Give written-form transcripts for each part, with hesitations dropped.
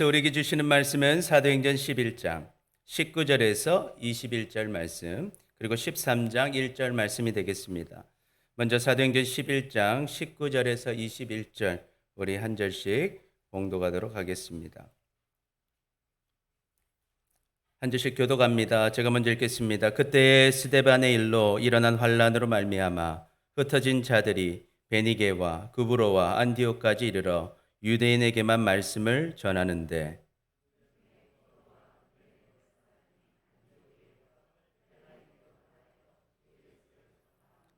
우리에게 주시는 말씀은 사도행전 11장 19절에서 21절 말씀, 그리고 13장 1절 말씀이 되겠습니다. 먼저 사도행전 11장 19절에서 21절 우리 한 절씩 봉독하도록 하겠습니다. 한 절씩 교독합니다. 제가 먼저 읽겠습니다. 그때 스데반의 일로 일어난 환란으로 말미암아 흩어진 자들이 베니게와 구브로와 안디옥까지 이르러 유대인에게만 말씀을 전하는데,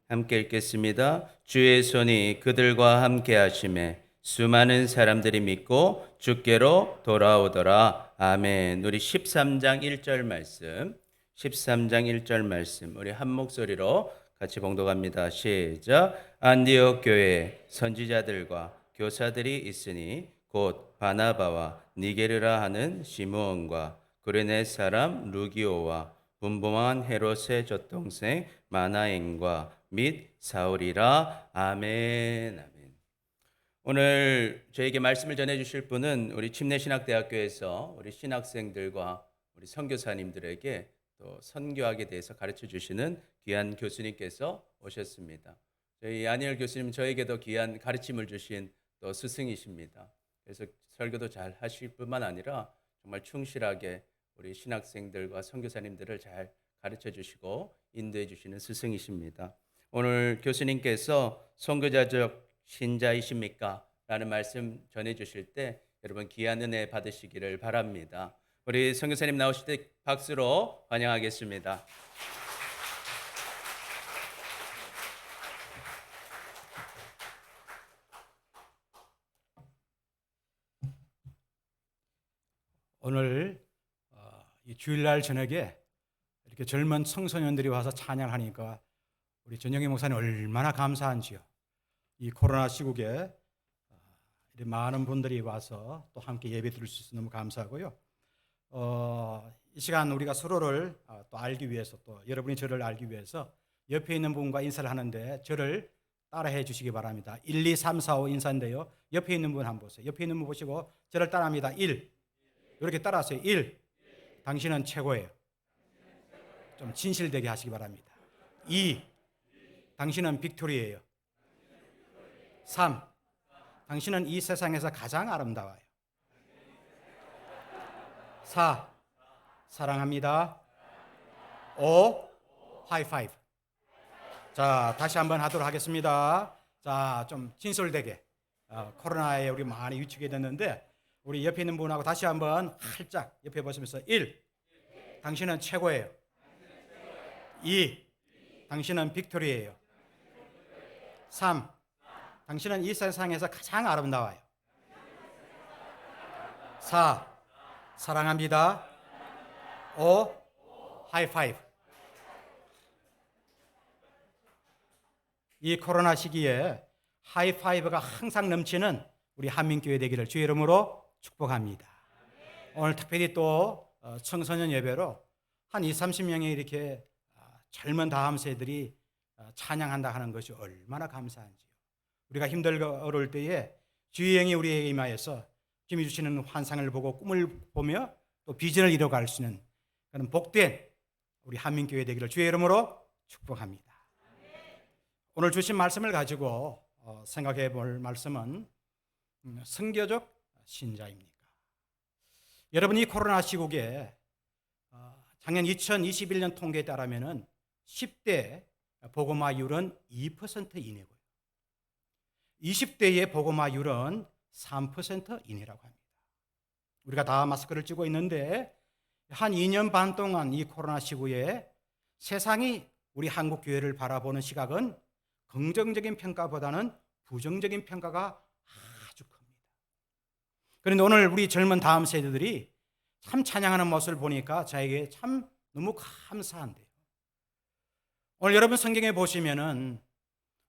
함께 읽겠습니다. 주의 손이 그들과 함께 하심에 수많은 사람들이 믿고 주께로 돌아오더라. 아멘. 우리 13장 1절 말씀, 13장 1절 말씀 우리 한 목소리로 같이 봉독합니다. 시작. 안디옥 교회에 선지자들과 교사들이 있으니 곧 바나바와 니게르라 하는 시므온과 구레네 사람 루기오와 분봉한 헤롯의 젖동생 마나엔과 및 사울이라. 아멘. 아멘. 오늘 저에게 말씀을 전해 주실 분은 우리 침례신학대학교에서 우리 신학생들과 우리 선교사님들에게 또 선교학에 대해서 가르쳐 주시는 귀한 교수님께서 오셨습니다. 저희 안희열 교수님 저에게도 귀한 가르침을 주신 또 스승이십니다. 그래서 설교도 잘 하실 뿐만 아니라 정말 충실하게 우리 신학생들과 선교사님들을 잘 가르쳐 주시고 인도해 주시는 스승이십니다. 오늘 교수님께서 선교자적 신자이십니까? 라는 말씀 전해 주실 때 여러분 귀한 은혜 받으시기를 바랍니다. 우리 선교사님 나오실 때 박수로 환영하겠습니다. 오늘 이 주일날 저녁에 이렇게 젊은 청소년들이 와서 찬양하니까 우리 전영희 목사님 얼마나 감사한지요. 이 코로나 시국에 이렇게 많은 분들이 와서 또 함께 예배 드릴 수 있어서 너무 감사하고요. 이 시간 우리가 서로를 또 알기 위해서, 또 여러분이 저를 알기 위해서 옆에 있는 분과 인사를 하는데 저를 따라해 주시기 바랍니다. 1, 2, 3, 4, 5 인사인데요. 옆에 있는 분 한번 보세요. 옆에 있는 분 보시고 저를 따라합니다. 1, 이렇게 따라하세요. 1, 당신은 최고예요. 좀 진실되게 하시기 바랍니다. 2, 당신은 빅토리예요. 3, 당신은 이 세상에서 가장 아름다워요. 4, 사랑합니다. 5, 하이파이브. 자, 다시 한번 하도록 하겠습니다. 자, 좀 진솔되게. 코로나에 우리 많이 위축이 됐는데 우리 옆에 있는 분하고 다시 한번 활짝 옆에 보시면서 1, 당신은 최고예요. 2, 당신은 빅토리예요. 3, 당신은 이 세상에서 가장 아름다워요. 4, 사랑합니다. 5, 하이파이브. 이 코로나 시기에 하이파이브가 항상 넘치는 우리 한민교회 되기를 주의 이름으로 축복합니다. 오늘 특별히 또 청소년 예배로 한 20, 30명의 이렇게 젊은 다음 세들이 찬양한다 하는 것이 얼마나 감사한지요. 우리가 힘들고 어려울 때에 주의 영이 우리에게 임하여서 주님이 주시는 환상을 보고 꿈을 보며 또 비전을 이뤄갈 수 있는 그런 복된 우리 한민교회 되기를 주의 이름으로 축복합니다. 오늘 주신 말씀을 가지고 생각해 볼 말씀은 선교적 신자입니까? 여러분, 이 코로나 시국에 작년 2021년 통계에 따르면 10대 복음화율은 2% 이내고요. 20대의 복음화율은 3% 이내라고 합니다. 우리가 다 마스크를 쓰고 있는데 한 2년 반 동안 이 코로나 시국에 세상이 우리 한국 교회를 바라보는 시각은 긍정적인 평가보다는 부정적인 평가가 아주 큽니다. 그런데 오늘 우리 젊은 다음 세대들이 참 찬양하는 모습을 보니까 저에게 참 너무 감사한데요. 오늘 여러분 성경에 보시면은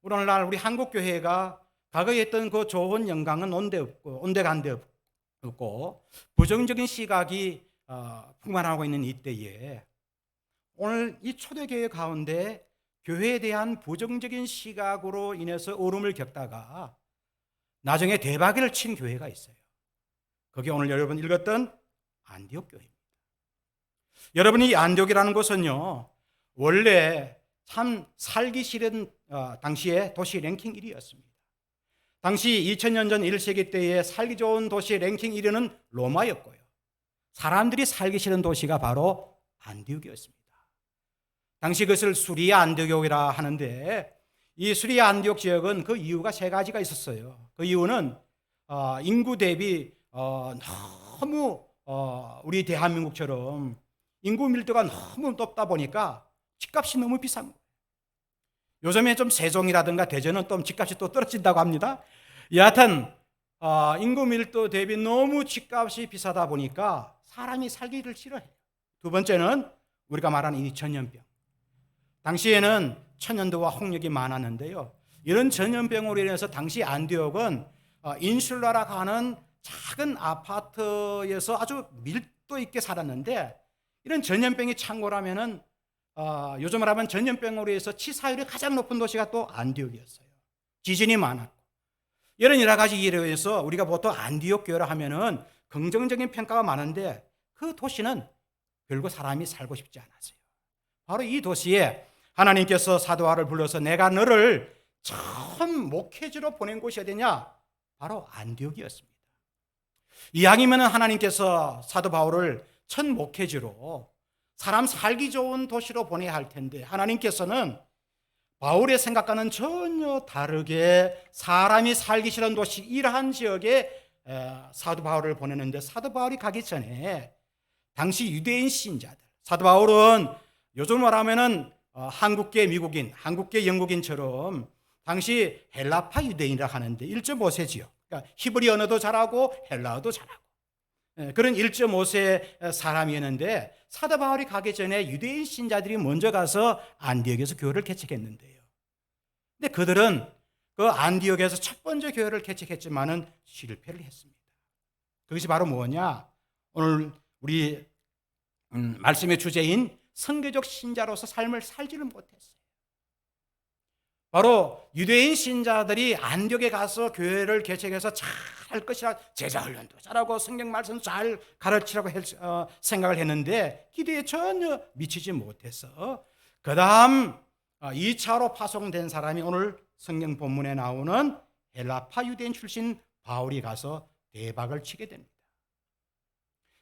오늘날 우리 한국 교회가 과거에 했던 그 좋은 영광은 온데간데 없고 부정적인 시각이 풍만하고 있는 이때에 오늘 이 초대교회 가운데 교회에 대한 부정적인 시각으로 인해서 어려움을 겪다가 나중에 대박을 친 교회가 있어요. 그게 오늘 여러분 읽었던 안디옥 교회입니다. 여러분이 이 안디옥이라는 곳은요, 원래 참 살기 싫은 당시에 도시 랭킹 1위였습니다. 당시 2000년 전 1세기 때에 살기 좋은 도시 랭킹 1위는 로마였고요. 사람들이 살기 싫은 도시가 바로 안디옥이었습니다. 당시 그것을 수리아 안디옥이라 하는데, 이 수리아 안디옥 지역은 그 이유가 세 가지가 있었어요. 그 이유는 인구 대비 너무 우리 대한민국처럼 인구 밀도가 너무 높다 보니까 집값이 너무 비싼 거예요. 요즘에 좀 세종이라든가 대전은 또 집값이 또 떨어진다고 합니다. 여하튼 인구 밀도 대비 너무 집값이 비싸다 보니까 사람이 살기를 싫어해요. 두 번째는 우리가 말하는 이 전염병. 당시에는 천연두와 홍역이 많았는데요, 이런 전염병으로 인해서 당시 안디옥은 인슐라라고 하는 작은 아파트에서 아주 밀도 있게 살았는데, 이런 전염병이 창궐하면은 요즘으로 하면 전염병으로 해서 치사율이 가장 높은 도시가 또 안디옥이었어요. 지진이 많았고 이런 여러 가지 이유로 해서 우리가 보통 안디옥 교회라 하면은 긍정적인 평가가 많은데, 그 도시는 별거 사람이 살고 싶지 않았어요. 바로 이 도시에 하나님께서 사도 바울을 불러서 내가 너를 처음 목회지로 보낸 곳이 어디냐? 바로 안디옥이었습니다. 이왕이면 하나님께서 사도 바울을 첫 목회지로 사람 살기 좋은 도시로 보내야 할 텐데, 하나님께서는 바울의 생각과는 전혀 다르게 사람이 살기 싫은 도시 이러한 지역에 사도 바울을 보내는데, 사도 바울이 가기 전에 당시 유대인 신자들, 사도 바울은 요즘 말하면은 한국계 미국인, 한국계 영국인처럼 당시 헬라파 유대인이라 하는데 1.5세지요. 그러니까 히브리 언어도 잘하고 헬라어도 잘하고 그런 1.5세 사람이었는데, 사도 바울이 가기 전에 유대인 신자들이 먼저 가서 안디옥에서 교회를 개척했는데요. 근데 그들은 그 안디옥에서 첫 번째 교회를 개척했지만은 실패를 했습니다. 그것이 바로 뭐냐? 오늘 우리 말씀의 주제인 선교적 신자로서 삶을 살지를 못했어요. 바로 유대인 신자들이 안디옥에 가서 교회를 개척해서 잘 할 것이라, 제자 훈련도 잘하고 성경 말씀 잘 가르치라고 생각을 했는데 기대에 전혀 미치지 못해서, 그 다음 2차로 파송된 사람이 오늘 성경 본문에 나오는 헬라파 유대인 출신 바울이 가서 대박을 치게 됩니다.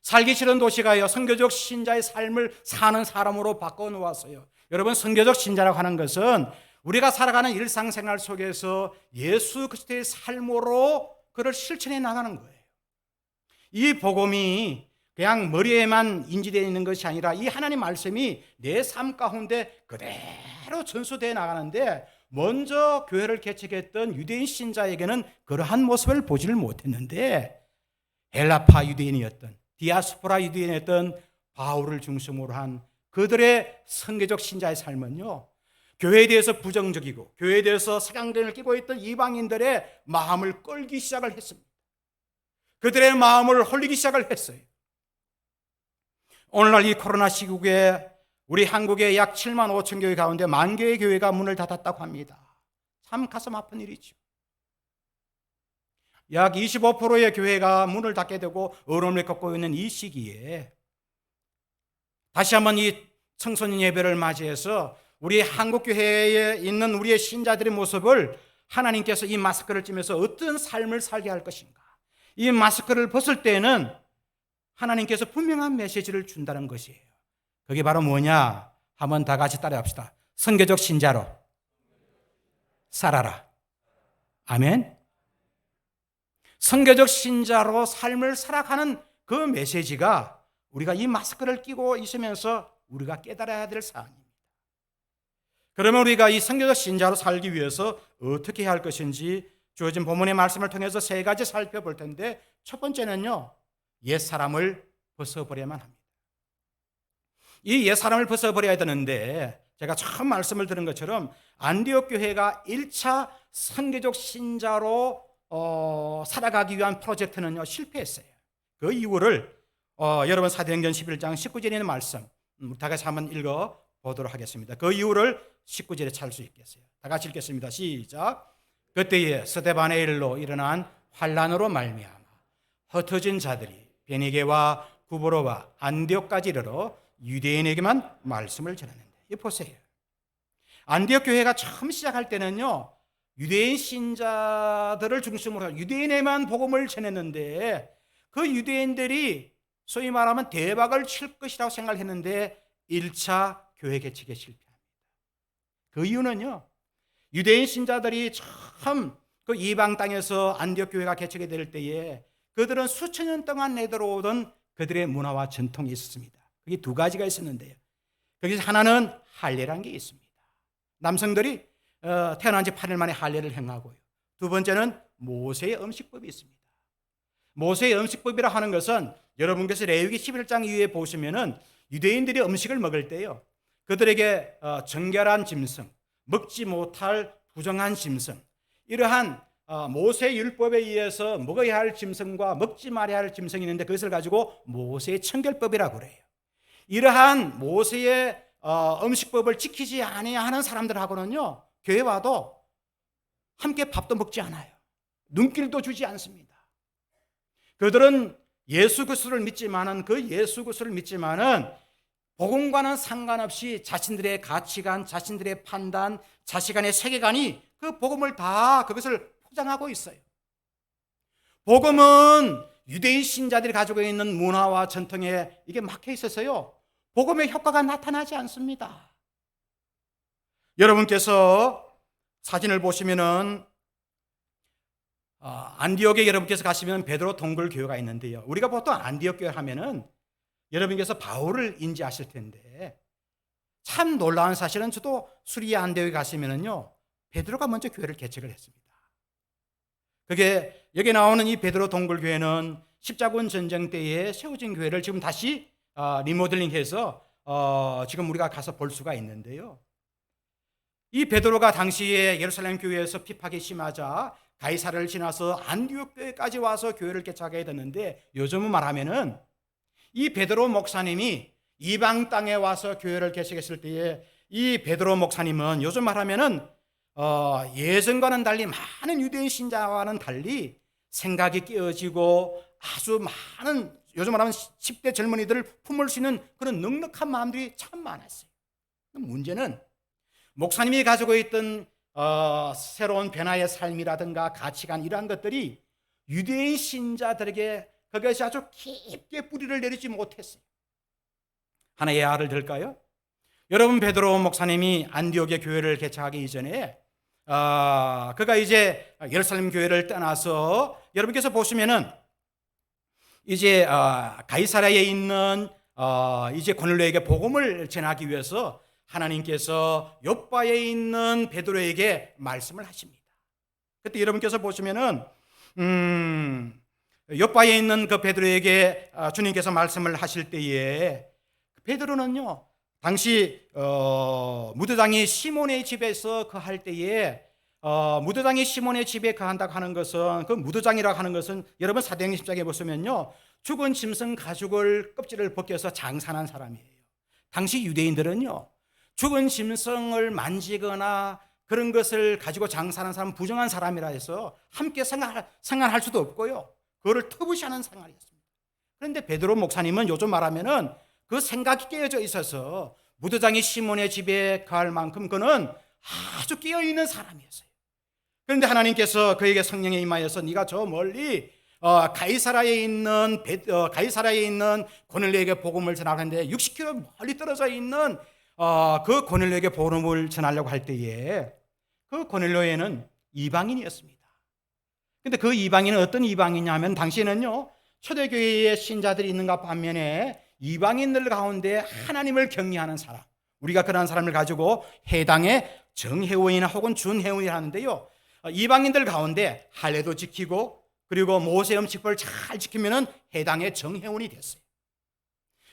살기 싫은 도시가요, 선교적 신자의 삶을 사는 사람으로 바꿔놓았어요. 여러분, 선교적 신자라고 하는 것은 우리가 살아가는 일상생활 속에서 예수 그리스도의 삶으로 그를 실천해 나가는 거예요. 이 복음이 그냥 머리에만 인지되어 있는 것이 아니라 이 하나님 말씀이 내 삶 가운데 그대로 전수되어 나가는데, 먼저 교회를 개척했던 유대인 신자에게는 그러한 모습을 보지를 못했는데, 헬라파 유대인이었던 디아스포라 유대인이었던 바울을 중심으로 한 그들의 선교적 신자의 삶은요, 교회에 대해서 부정적이고 교회에 대해서 색안경을 끼고 있던 이방인들의 마음을 끌기 시작을 했습니다. 그들의 마음을 홀리기 시작을 했어요. 오늘날 이 코로나 시국에 우리 한국의 약 7만 5천 교회 가운데 1만 개의 교회가 문을 닫았다고 합니다. 참 가슴 아픈 일이죠. 약 25%의 교회가 문을 닫게 되고 어려움을 겪고 있는 이 시기에 다시 한번 이 청소년 예배를 맞이해서 우리 한국교회에 있는 우리의 신자들의 모습을 하나님께서 이 마스크를 찌면서 어떤 삶을 살게 할 것인가, 이 마스크를 벗을 때에는 하나님께서 분명한 메시지를 준다는 것이에요. 그게 바로 뭐냐? 한번 다 같이 따라합시다. 선교적 신자로 살아라. 아멘. 선교적 신자로 삶을 살아가는 그 메시지가 우리가 이 마스크를 끼고 있으면서 우리가 깨달아야 될 사항입니다. 그러면 우리가 이 선교적 신자로 살기 위해서 어떻게 해야 할 것인지 주어진 본문의 말씀을 통해서 세 가지 살펴볼 텐데, 첫 번째는요, 옛사람을 벗어버려야만 합니다. 이 옛사람을 벗어버려야 되는데, 제가 처음 말씀을 들은 것처럼 안디옥 교회가 1차 선교적 신자로 살아가기 위한 프로젝트는요, 실패했어요. 그 이유를 여러분 사도행전 11장 19절에 있는 말씀 다 같이 한번 읽어보도록 하겠습니다. 그 이유를 19절에 찾을 수 있겠어요. 다 같이 읽겠습니다. 시작. 그때에 스데반의 일로 일어난 환란으로 말미암아 흩어진 자들이 베니게와 구브로와 안디옥까지 이르러 유대인에게만 말씀을 전하는데, 이 보세요. 안디옥 교회가 처음 시작할 때는요, 유대인 신자들을 중심으로 유대인에만 복음을 전했는데, 그 유대인들이 소위 말하면 대박을 칠 것이라고 생각했는데 1차 교회 개척에 실패합니다. 그 이유는요, 유대인 신자들이 처음 그 이방 땅에서 안디옥 교회가 개척이 될 때에 그들은 수천 년 동안 내들어오던 그들의 문화와 전통이 있었습니다. 그게 두 가지가 있었는데요, 거기서 하나는 할례라는 게 있습니다. 남성들이 태어난 지 8일 만에 할례를 행하고요. 두 번째는 모세의 음식법이 있습니다. 모세의 음식법이라 하는 것은 여러분께서 레위기 11장 이후에 보시면은 유대인들이 음식을 먹을 때요, 그들에게 정결한 짐승, 먹지 못할 부정한 짐승, 이러한 모세 율법에 의해서 먹어야 할 짐승과 먹지 말아야 할 짐승이 있는데 그것을 가지고 모세의 청결법이라고 그래요. 이러한 모세의 음식법을 지키지 않아야 하는 사람들하고는요, 교회 와도 함께 밥도 먹지 않아요. 눈길도 주지 않습니다. 그들은 예수 그리스도를 믿지만은 그 예수 그리스도를 믿지만은 복음과는 상관없이 자신들의 가치관, 자신들의 판단, 자신간의 세계관이 그 복음을 다 그것을 포장하고 있어요. 복음은 유대인 신자들이 가지고 있는 문화와 전통에 이게 막혀 있어서요, 복음의 효과가 나타나지 않습니다. 여러분께서 사진을 보시면은 안디옥에 여러분께서 가시면 베드로 동굴 교회가 있는데요, 우리가 보통 안디옥 교회 하면은 여러분께서 바울을 인지하실 텐데, 참 놀라운 사실은 저도 수리아 안디옥에 가시면은요, 베드로가 먼저 교회를 개척을 했습니다. 그게 여기 나오는 이 베드로 동굴 교회는 십자군 전쟁 때에 세워진 교회를 지금 다시 리모델링해서 지금 우리가 가서 볼 수가 있는데요, 이 베드로가 당시에 예루살렘 교회에서 핍박이 심하자 가이사랴를 지나서 안디옥 교회까지 와서 교회를 개척하게 됐는데, 요즘은 말하면은 이 베드로 목사님이 이방 땅에 와서 교회를 개척했을 때에 이 베드로 목사님은 요즘 말하면은 예전과는 달리 많은 유대인 신자와는 달리 생각이 깨어지고 아주 많은, 요즘 말하면 10대 젊은이들을 품을 수 있는 그런 넉넉한 마음들이 참 많았어요. 문제는 목사님이 가지고 있던 새로운 변화의 삶이라든가 가치관, 이러한 것들이 유대인 신자들에게 그것이 아주 깊게 뿌리를 내리지 못했어요. 하나의 예화를 들까요? 여러분, 베드로 목사님이 안디옥의 교회를 개척하기 이전에 그가 이제 예루살렘 교회를 떠나서 여러분께서 보시면은 이제 가이사랴에 있는 이제 고넬료에게 복음을 전하기 위해서 하나님께서 요바에 있는 베드로에게 말씀을 하십니다. 그때 여러분께서 보시면은 요바에 있는 그 베드로에게 주님께서 말씀을 하실 때에 베드로는요, 당시 무드장이 시몬의 집에서 거할 때에 무드장이 시몬의 집에 거한다고 하는 것은, 그 무드장이라고 하는 것은 여러분 사도행전 10장에 보시면요, 죽은 짐승 가죽을 껍질을 벗겨서 장사한 사람이에요. 당시 유대인들은요, 죽은 짐승을 만지거나 그런 것을 가지고 장사하는 사람은 부정한 사람이라 해서 함께 생활할 수도 없고요, 그거를 터부시하는 생활이었습니다. 그런데 베드로 목사님은 요즘 말하면은 그 생각이 깨어져 있어서 무드장이 시몬의 집에 갈 만큼 그는 아주 깨어있는 사람이었어요. 그런데 하나님께서 그에게 성령에 임하여서 네가 저 멀리 가이사랴에 있는 고넬료에게 복음을 전하는데 60km 멀리 떨어져 있는 그 고넬료에게 복음을 전하려고 할 때에 그 고넬료에는 이방인이었습니다. 근데 그 이방인은 어떤 이방인이냐면, 당시에는요, 초대교회의 신자들이 있는가 반면에 이방인들 가운데 하나님을 경외하는 사람, 우리가 그런 사람을 가지고 해당의 정회원이나 혹은 준회원이라 하는데요, 이방인들 가운데 할례도 지키고 그리고 모세 음식법을 잘 지키면은 해당의 정회원이 됐어요.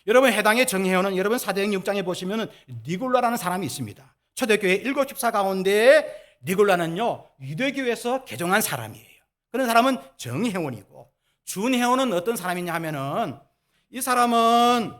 여러분, 해당의 정회원은 여러분 사도행전 6장에 보시면은 니골라라는 사람이 있습니다. 초대교회 7 집사 가운데 니골라는요, 유대교회에서 개종한 사람이에요. 그런 사람은 정회원이고, 준회원은 어떤 사람이냐 하면은 이 사람은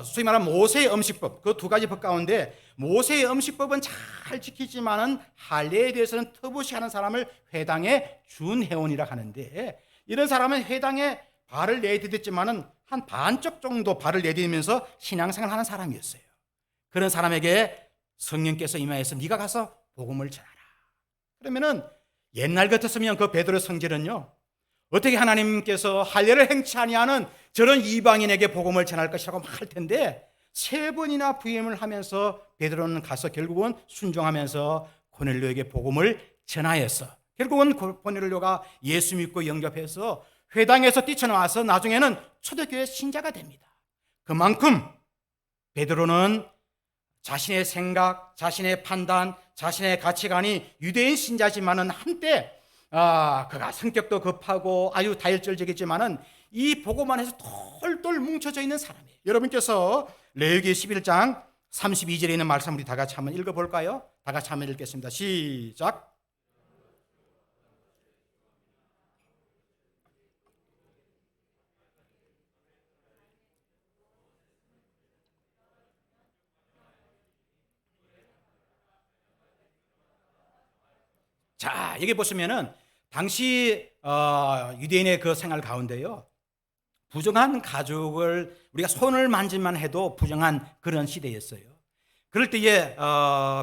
소위 말하는 모세의 음식법, 그 두 가지 법 가운데 모세의 음식법은 잘 지키지만은 할례에 대해서는 터부시하는 사람을 회당의 준회원이라 하는데, 이런 사람은 회당에 발을 내디뎠지만은 한 반쪽 정도 발을 내디디면서 신앙생활 하는 사람이었어요. 그런 사람에게 성령께서 임하여서 네가 가서 복음을 전하라. 그러면은 옛날 같았으면 그 베드로 성질은요, 어떻게 하나님께서 할례를 행치 아니하는 저런 이방인에게 복음을 전할 것이라고 막 할 텐데, 3번이나 부임을 하면서 베드로는 가서 결국은 순종하면서 고넬료에게 복음을 전하였어. 결국은 고넬료가 예수 믿고 영접해서 회당에서 뛰쳐나와서 나중에는 초대교회 신자가 됩니다. 그만큼 베드로는 자신의 생각, 자신의 판단, 자신의 가치관이 유대인 신자지만은 한때 그가 성격도 급하고 아주 다혈질적이지만은 이 복음 안에서 똘똘 뭉쳐져 있는 사람이에요. 여러분께서 레위기 11장 32절에 있는 말씀 우리 다 같이 한번 읽어볼까요? 다 같이 한번 읽겠습니다. 시작. 자, 여기 보시면은 당시 유대인의 그 생활 가운데요, 부정한 가족을 우리가 손을 만지만 해도 부정한 그런 시대였어요. 그럴 때에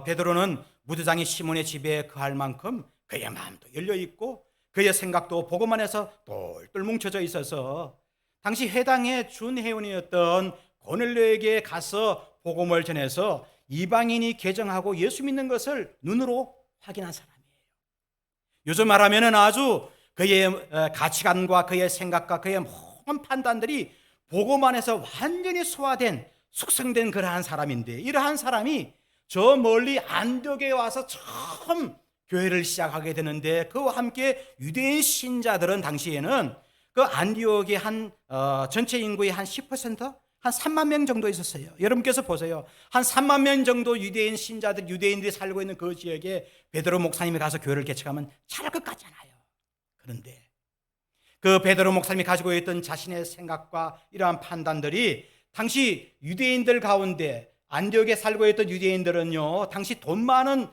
베드로는 무드장이 시몬의 집에 거할 만큼 그의 마음도 열려 있고 그의 생각도 복음 안에서 똘똘 뭉쳐져 있어서 당시 회당의 준회원이었던 고넬료에게 가서 복음을 전해서 이방인이 개정하고 예수 믿는 것을 눈으로 확인한 사람이에요. 요즘 말하면은 아주 그의 가치관과 그의 생각과 그의 모든 판단들이 복음 안에서 완전히 소화된 숙성된 그러한 사람인데, 이러한 사람이 저 멀리 안디옥에 와서 처음 교회를 시작하게 되는데, 그와 함께 유대인 신자들은 당시에는 그 안디옥의 전체 인구의 한 10%, 한 3만 명 정도 있었어요. 여러분께서 보세요. 한 3만 명 정도 유대인 신자들, 유대인들이 살고 있는 그 지역에 베드로 목사님이 가서 교회를 개척하면 잘할 것 같잖아요. 그런데 그 베드로 목사님이 가지고 있던 자신의 생각과 이러한 판단들이 당시 유대인들 가운데, 안디옥에 살고 있던 유대인들은요, 당시 돈 많은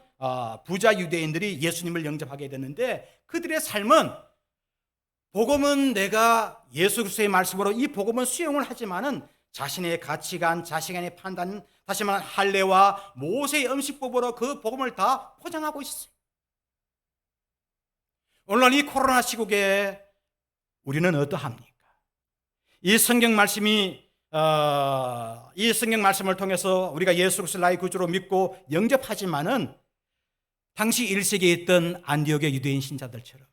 부자 유대인들이 예수님을 영접하게 됐는데, 그들의 삶은 복음은 내가 예수 그리스도의 말씀으로 이 복음은 수용을 하지만은 자신의 가치관, 자신의 판단, 다시 말하면 할례와 모세의 음식법으로 그 복음을 다 포장하고 있어요. 오늘날 이 코로나 시국에 우리는 어떠합니까? 이 성경 말씀을 통해서 우리가 예수 그리스도를 나의 구주로 믿고 영접하지만은 당시 1세기에 있던 안디옥의 유대인 신자들처럼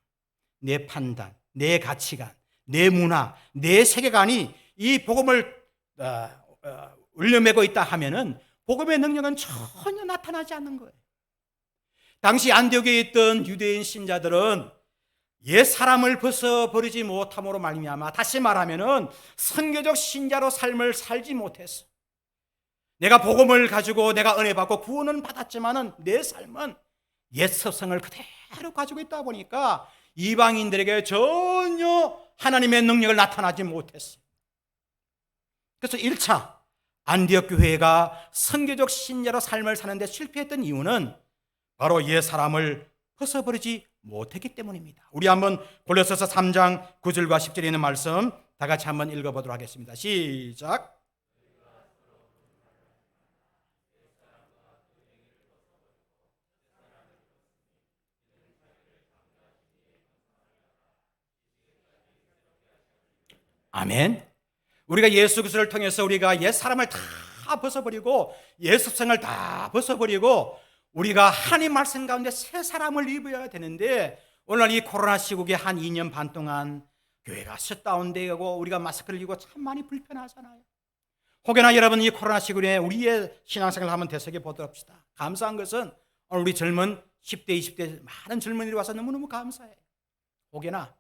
내 판단, 내 가치관, 내 문화, 내 세계관이 이 복음을 울려매고 있다 하면은 복음의 능력은 전혀 나타나지 않는 거예요. 당시 안디옥에 있던 유대인 신자들은 옛 사람을 벗어버리지 못함으로 말미암아, 다시 말하면은 선교적 신자로 삶을 살지 못했어. 내가 복음을 가지고 내가 은혜 받고 구원은 받았지만은 내 삶은 옛 습성을 그대로 가지고 있다 보니까 이방인들에게 전혀 하나님의 능력을 나타나지 못했어요. 그래서 1차 안디옥 교회가 선교적 신자로 삶을 사는데 실패했던 이유는 바로 옛 사람을 벗어버리지 못했기 때문입니다. 우리 한번 골로새서 3장 9절과 10절에 있는 말씀 다 같이 한번 읽어보도록 하겠습니다. 시작. 아멘. 우리가 예수 그리스도를 통해서 우리가 옛 사람을 다 벗어버리고 옛 습성을 다 벗어버리고 우리가 하나님 말씀 가운데 새 사람을 입어야 되는데, 오늘 이 코로나 시국에 한 2년 반 동안 교회가 셧다운되고 우리가 마스크를 입고 참 많이 불편하잖아요. 혹여나 여러분 이 코로나 시국에 우리의 신앙생활을 한번 되새겨 보도록 합시다. 감사한 것은 오늘 우리 젊은 10대, 20대 많은 젊은이들이 와서 너무너무 감사해요. 혹여나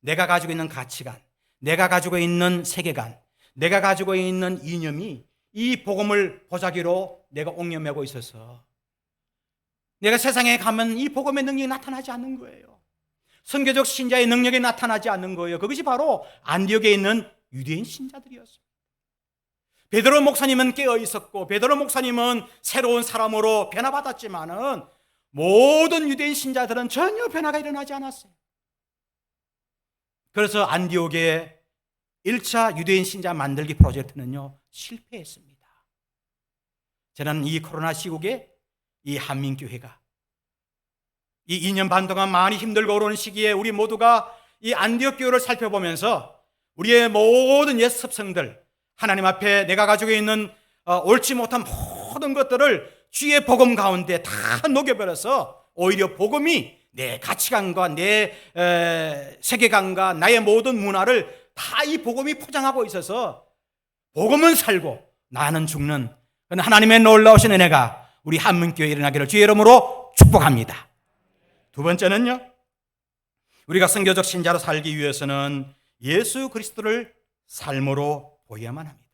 내가 가지고 있는 가치관, 내가 가지고 있는 세계관, 내가 가지고 있는 이념이 이 복음을 보자기로 내가 옥념하고 있어서 내가 세상에 가면 이 복음의 능력이 나타나지 않는 거예요. 선교적 신자의 능력이 나타나지 않는 거예요. 그것이 바로 안디옥에 있는 유대인 신자들이었어요. 베드로 목사님은 깨어 있었고 베드로 목사님은 새로운 사람으로 변화받았지만은 모든 유대인 신자들은 전혀 변화가 일어나지 않았어요. 그래서 안디옥의 1차 유대인 신자 만들기 프로젝트는요, 실패했습니다. 저는 이 코로나 시국에 이 한민교회가 이 2년 반 동안 많이 힘들고 어려운 시기에 우리 모두가 이 안디옥 교회를 살펴보면서 우리의 모든 옛 습성들, 하나님 앞에 내가 가지고 있는 옳지 못한 모든 것들을 주의 복음 가운데 다 녹여버려서 오히려 복음이 내 가치관과 내 세계관과 나의 모든 문화를 다 이 복음이 포장하고 있어서 복음은 살고 나는 죽는 하나님의 놀라우신 은혜가 우리 한문교회에 일어나기를 주의 이름으로 축복합니다. 두 번째는요, 우리가 선교적 신자로 살기 위해서는 예수 그리스도를 삶으로 보여야만 합니다.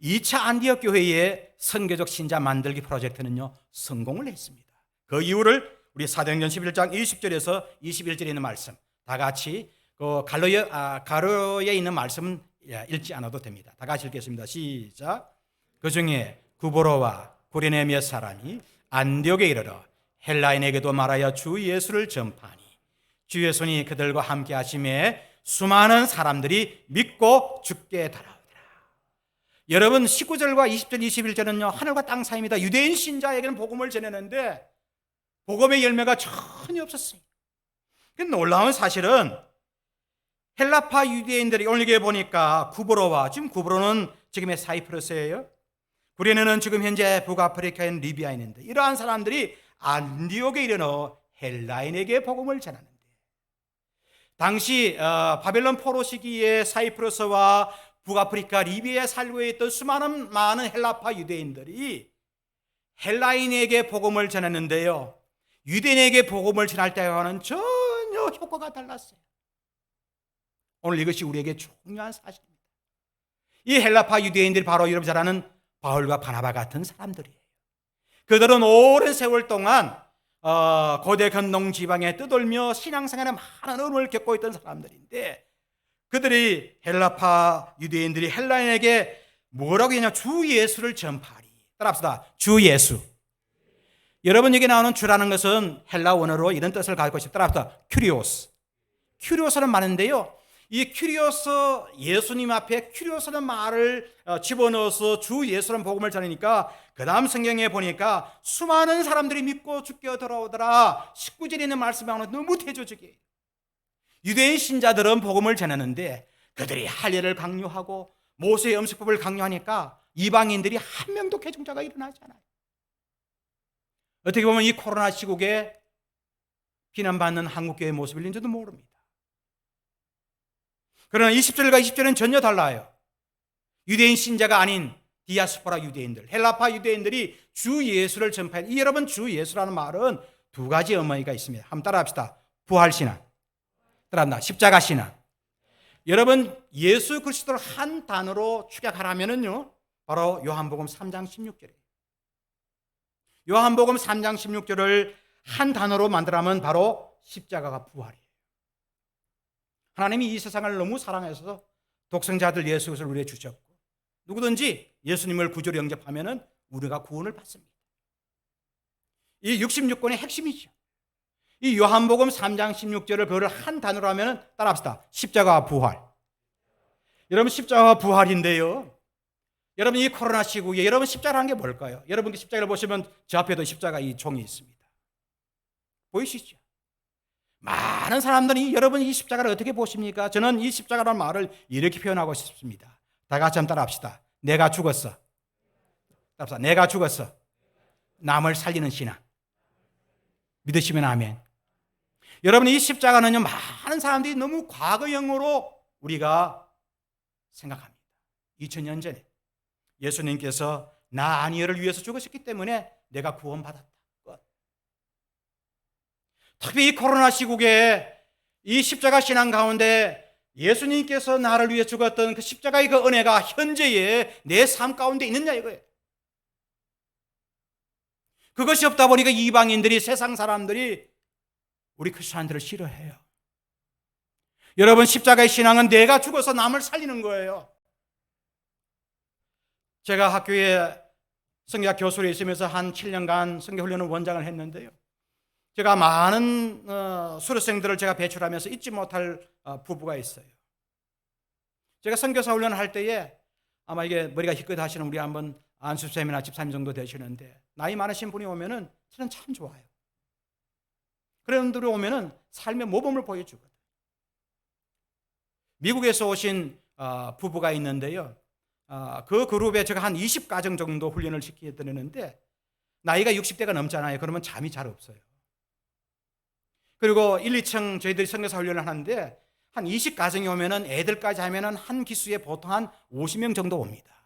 2차 안디옥 교회의 선교적 신자 만들기 프로젝트는요, 성공을 했습니다. 그 이유를 우리 사도행전 11장 20절에서 21절에 있는 말씀 다 같이 그 가로에 있는 말씀은 읽지 않아도 됩니다. 다 같이 읽겠습니다. 시작. 그 중에 구보로와 구레네 몇 사람이 안디옥에 이르러 헬라인에게도 말하여 주 예수를 전파하니 주의 손이 그들과 함께 하심에 수많은 사람들이 믿고 주께 달아오더라. 여러분 19절과 20절 21절은요 하늘과 땅 사이입니다. 유대인 신자에게는 복음을 전했는데 복음의 열매가 전혀 없었어요. 놀라운 사실은 헬라파 유대인들이 오늘 여기 보니까 구브로와, 지금 구브로는 지금의 사이프러스예요. 구레네는 지금 현재 북아프리카에 있는 리비아에 있는데 이러한 사람들이 안디옥에 이르러 헬라인에게 복음을 전하는데 당시 바벨론 포로 시기에 사이프러스와 북아프리카 리비아에 살고 있던 수많은 많은 헬라파 유대인들이 헬라인에게 복음을 전했는데요, 유대인에게 복음을 전할 때와는 전혀 효과가 달랐어요. 오늘 이것이 우리에게 중요한 사실입니다. 이 헬라파 유대인들이 바로 여러분 잘 아는 바울과 바나바 같은 사람들이에요. 그들은 오랜 세월 동안 고대 건농 지방에 떠돌며 신앙생활에 많은 어려움을 겪고 있던 사람들인데 그들이 헬라파 유대인들이 헬라인에게 뭐라고 했냐? 주 예수를 전파하리. 따라합시다. 주 예수. 여러분 여기 나오는 주라는 것은 헬라 원어로 이런 뜻을 가지고 있습니다. 따라합시다. 큐리오스. 큐리오스는 말인데요, 이 큐리오스, 예수님 앞에 큐리오스라는 말을 집어넣어서 주 예수라는 복음을 전하니까 그 다음 성경에 보니까 수많은 사람들이 믿고 주께 돌아오더라. 19절에 있는 말씀이 너무 대조적이에요. 유대인 신자들은 복음을 전하는데 그들이 할 일을 강요하고 모세의 음식법을 강요하니까 이방인들이 한 명도 개종자가 일어나지 않아요. 어떻게 보면 이 코로나 시국에 비난받는 한국교회의 모습일지도 모릅니다. 그러나 20절과 20절은 전혀 달라요. 유대인 신자가 아닌 디아스포라 유대인들, 헬라파 유대인들이 주 예수를 전파해. 여러분 주 예수라는 말은 두 가지 의미가 있습니다. 한번 따라합시다. 부활신앙, 따라합니다. 십자가신앙. 여러분 예수 그리스도를 한 단어로 축약하라면요 바로 요한복음 3장 16절이에요. 요한복음 3장 16절을 한 단어로 만들라면 바로 십자가가 부활이에요. 하나님이 이 세상을 너무 사랑해서 독생자들 예수 그리스도를 우리에게 주셨고 누구든지 예수님을 구주로 영접하면 우리가 구원을 받습니다. 이 66권의 핵심이죠. 이 요한복음 3장 16절을 그거를 한 단어로 하면 따라합시다. 십자가 부활. 여러분 십자가 부활인데요, 여러분 이 코로나 시국에 여러분 십자가라는 게 뭘까요? 여러분 십자가를 보시면 저 앞에도 십자가 이 종이 있습니다. 보이시죠? 많은 사람들이 여러분 이 십자가를 어떻게 보십니까? 저는 이 십자가라는 말을 이렇게 표현하고 싶습니다. 다 같이 한번 따라합시다. 내가 죽었어. 따라합시다. 내가 죽었어. 남을 살리는 신앙. 믿으시면 아멘. 여러분 이 십자가는요 많은 사람들이 너무 과거형으로 우리가 생각합니다. 2000년 전에 예수님께서 나 아니여를 위해서 죽으셨기 때문에 내가 구원받았다. 특히 이 코로나 시국에 이 십자가 신앙 가운데 예수님께서 나를 위해 죽었던 그 십자가의 그 은혜가 현재의 내 삶 가운데 있느냐 이거예요. 그것이 없다 보니까 이방인들이, 세상 사람들이 우리 크리스천들을 싫어해요. 여러분 십자가의 신앙은 내가 죽어서 남을 살리는 거예요. 제가 학교에 성경학 교수로 있으면서 한 7년간 성경훈련을 원장을 했는데요, 제가 많은 수료생들을 제가 배출하면서 잊지 못할 부부가 있어요. 제가 선교사 훈련을 할 때에 아마 이게 머리가 희끗하시는 우리 한번 안수쌤이나 집사님 정도 되시는데 나이 많으신 분이 오면은 저는 참 좋아요. 그런 분들이 오면은 삶의 모범을 보여주거든. 미국에서 오신 부부가 있는데요. 그 그룹에 제가 한 20가정 정도 훈련을 시켜드리는데 나이가 60대가 넘잖아요. 그러면 잠이 잘 없어요. 그리고 1, 2층 저희들이 선교사 훈련을 하는데 한 20가정이 오면은 애들까지 하면은 한 기수에 보통 한 50명 정도 옵니다.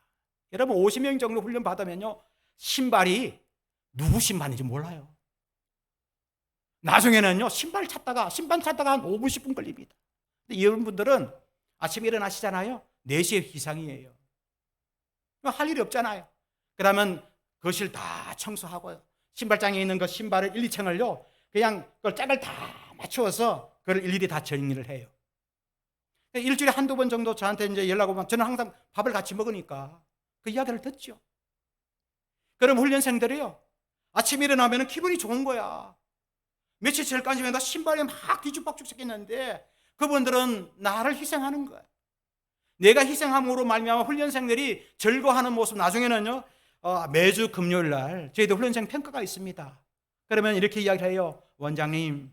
여러분 50명 정도 훈련 받으면요. 신발이 누구 신발인지 몰라요. 나중에는요. 신발 찾다가 한 5분, 10분 걸립니다. 근데 이런 분들은 아침에 일어나시잖아요. 4시에 기상이에요. 할 일이 없잖아요. 그러면 거실 다 청소하고요. 신발장에 있는 그 신발을 1, 2층을요. 그냥 그걸 짝을 다 맞추어서 그걸 일일이 다 정리를 해요. 일주일에 한두 번 정도 저한테 이제 연락 오면 저는 항상 밥을 같이 먹으니까 그 이야기를 듣죠. 그럼 훈련생들이요. 아침에 일어나면 기분이 좋은 거야. 며칠 전까지만 나 신발에 막 뒤죽박죽 섞였는데 그분들은 나를 희생하는 거야. 내가 희생함으로 말미암아 훈련생들이 즐거워하는 모습. 나중에는요. 매주 금요일 날 저희도 훈련생 평가가 있습니다. 그러면 이렇게 이야기를 해요. 원장님,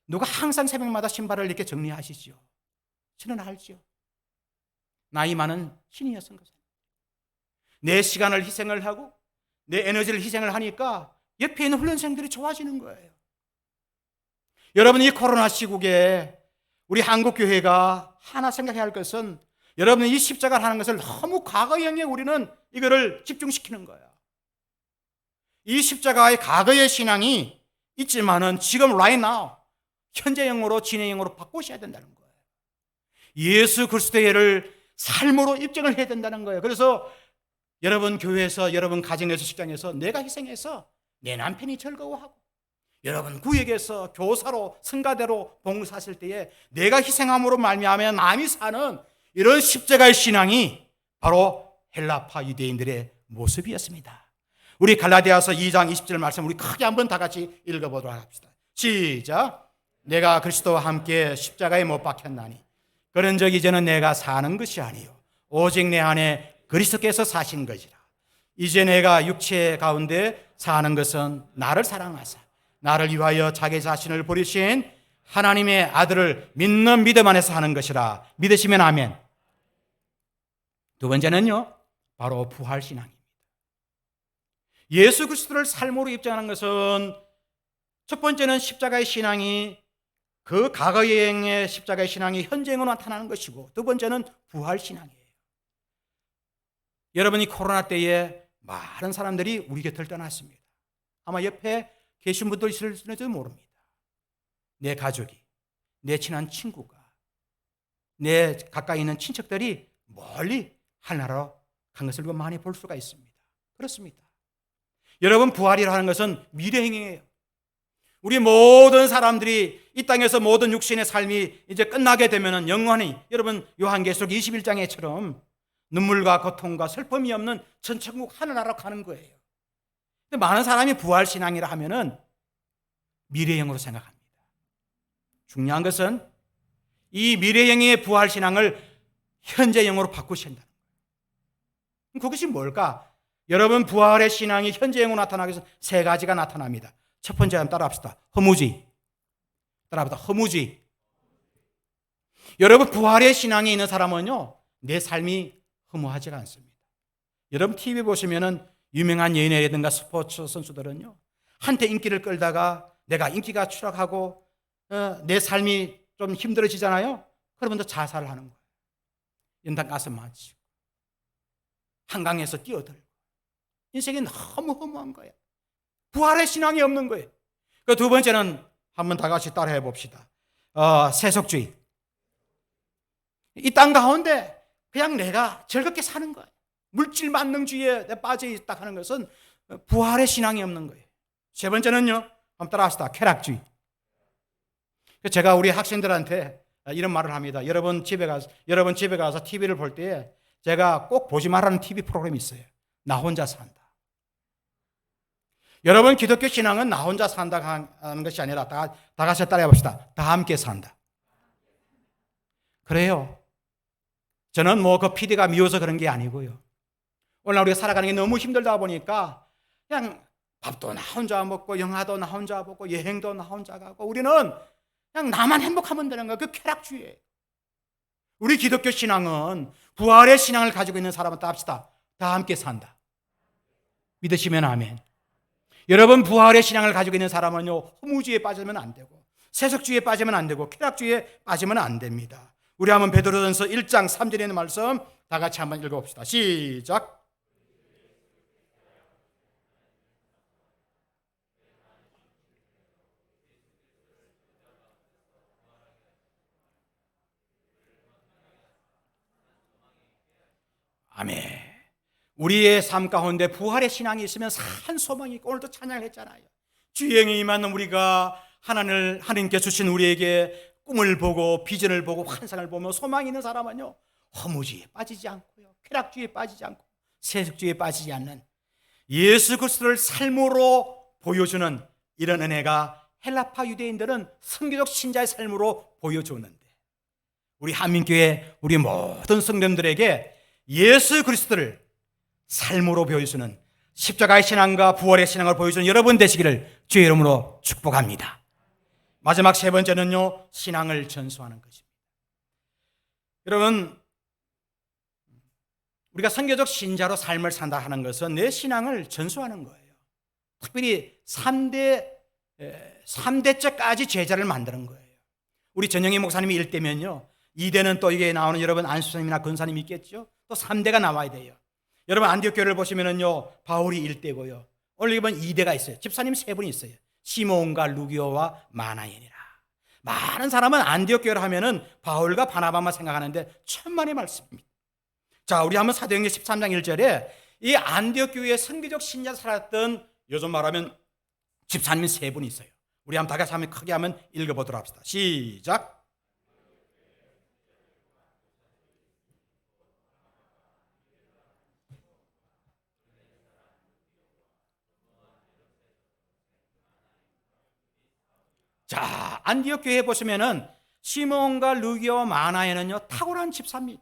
누가 항상 새벽마다 신발을 이렇게 정리하시죠? 저는 알죠. 나이 많은 시니어 선교사. 내 시간을 희생을 하고 내 에너지를 희생을 하니까 옆에 있는 훈련생들이 좋아지는 거예요. 여러분, 이 코로나 시국에 우리 한국교회가 하나 생각해야 할 것은 여러분 이 십자가를 하는 것을 너무 과거형에 우리는 이거를 집중시키는 거예요. 이 십자가의 과거의 신앙이 있지만은 지금 right now 현재형으로 진행형으로 바꾸셔야 된다는 거예요. 예수 그리스도를 삶으로 입증을 해야 된다는 거예요. 그래서 여러분 교회에서, 여러분 가정에서, 직장에서 내가 희생해서 내 남편이 즐거워하고, 여러분 구역에서 교사로 성가대로 봉사하실 때에 내가 희생함으로 말미암아 남이 사는 이런 십자가의 신앙이 바로 헬라파 유대인들의 모습이었습니다. 우리 갈라디아서 2장 20절 말씀 우리 크게 한번 다 같이 읽어보도록 합시다. 시작. 내가 그리스도와 함께 십자가에 못 박혔나니 그런 적 이제는 내가 사는 것이 아니요 오직 내 안에 그리스도께서 사신 것이라. 이제 내가 육체 가운데 사는 것은 나를 사랑하사 나를 위하여 자기 자신을 버리신 하나님의 아들을 믿는 믿음 안에서 하는 것이라. 믿으시면 아멘. 두 번째는요, 바로 부활신앙입니다. 예수 그리스도를 삶으로 입증하는 것은 첫 번째는 십자가의 신앙이 그 과거의 십자가의 신앙이 현재형으로 나타나는 것이고, 두 번째는 부활신앙이에요. 여러분이 코로나 때에 많은 사람들이 우리 곁을 떠났습니다. 아마 옆에 계신 분도 있을지도 모릅니다. 내 가족이, 내 친한 친구가, 내 가까이 있는 친척들이 멀리 하늘나라로 간 것을 많이 볼 수가 있습니다. 그렇습니다. 여러분, 부활이라 하는 것은 미래행이에요. 우리 모든 사람들이 이 땅에서 모든 육신의 삶이 이제 끝나게 되면 영원히, 여러분 요한계시록 21장에처럼 눈물과 고통과 슬픔이 없는 천천국 하늘나라로 가는 거예요. 근데 많은 사람이 부활신앙이라 하면은 미래형으로 생각합니다. 중요한 것은 이 미래형의 부활신앙을 현재형으로 바꾸셔야 한다는 거예요. 그것이 뭘까? 여러분, 부활의 신앙이 현재형으로 나타나기 위해서 세 가지가 나타납니다. 첫 번째 한번 따라합시다. 허무주의. 따라합시다. 허무주의. 여러분, 부활의 신앙이 있는 사람은요, 내 삶이 허무하지가 않습니다. 여러분 TV 보시면은 유명한 연예인이라든가 스포츠 선수들은요, 한때 인기를 끌다가 내가 인기가 추락하고 내 삶이 좀 힘들어지잖아요. 그러면 자살을 하는 거예요. 연탄 가스 맞히고 한강에서 뛰어들고 인생이 너무 허무한 거예요. 부활의 신앙이 없는 거예요. 그 두 번째는 한번 다 같이 따라해 봅시다. 세속주의. 이 땅 가운데 그냥 내가 즐겁게 사는 거예요. 물질 만능주의에 빠져 있다 하는 것은 부활의 신앙이 없는 거예요. 세 번째는요, 한번 따라합시다. 쾌락주의. 제가 우리 학생들한테 이런 말을 합니다. 여러분 집에 가서 TV를 볼 때 제가 꼭 보지 말라는 TV 프로그램이 있어요. 나 혼자 산다. 여러분, 기독교 신앙은 나 혼자 산다 하는 것이 아니라 다 같이 따라해 봅시다. 다 함께 산다. 그래요. 저는 그 PD가 미워서 그런 게 아니고요. 오늘 우리가 살아가는 게 너무 힘들다 보니까 그냥 밥도 나 혼자 먹고 영화도 나 혼자 보고 여행도 나 혼자 가고 우리는 그냥 나만 행복하면 되는 거예요. 그 쾌락주의예요. 우리 기독교 신앙은 부활의 신앙을 가지고 있는 사람은 다 합시다. 다 함께 산다. 믿으시면 아멘. 여러분, 부활의 신앙을 가지고 있는 사람은요, 허무주의에 빠지면 안 되고 세속주의에 빠지면 안 되고 쾌락주의에 빠지면 안 됩니다. 우리 한번 베드로전서 1장 3절에 있는 말씀 다 같이 한번 읽어봅시다. 시작. 아멘. 우리의 삶 가운데 부활의 신앙이 있으면 산 소망이 있고, 오늘도 찬양을 했잖아요. 주행에 임하는 우리가 하나님께 주신 우리에게 꿈을 보고 비전을 보고 환상을 보며 소망이 있는 사람은요, 허무주의에 빠지지 않고요, 쾌락주의에 빠지지 않고 세속주의에 빠지지 않는 예수 그리스도를 삶으로 보여주는 이런 은혜가 헬라파 유대인들은 선교적 신자의 삶으로 보여주는데, 우리 한민교회 우리 모든 성도들에게 예수 그리스도를 삶으로 보여주는 십자가의 신앙과 부활의 신앙을 보여주는 여러분 되시기를 주의 이름으로 축복합니다. 마지막 세 번째는요, 신앙을 전수하는 것입니다. 여러분, 우리가 선교적 신자로 삶을 산다 하는 것은 내 신앙을 전수하는 거예요. 특별히 3대째까지 제자를 만드는 거예요. 우리 전영희 목사님이 1대면요, 2대는 또 이게 나오는 여러분 안수사님이나 근사님이 있겠죠. 또 3대가 나와야 돼요. 여러분, 안디옥 교회를 보시면은요, 바울이 1대고요, 오늘 이번 2대가 있어요. 집사님 3분이 있어요. 시몬과 루기오와 마나엔이라. 많은 사람은 안디옥 교회를 하면은 바울과 바나바만 생각하는데 천만의 말씀입니다. 자, 우리 한번 사도행전 13장 1절에 이 안디옥 교회의 선교적 신자 살았던, 요즘 말하면 집사님 3분이 있어요. 우리 한번 다 같이 한번 크게 한번 읽어보도록 합시다. 시작. 자, 안디옥 교회에 보시면은 시몬과 루기오 마나에는요, 탁월한 집사입니다.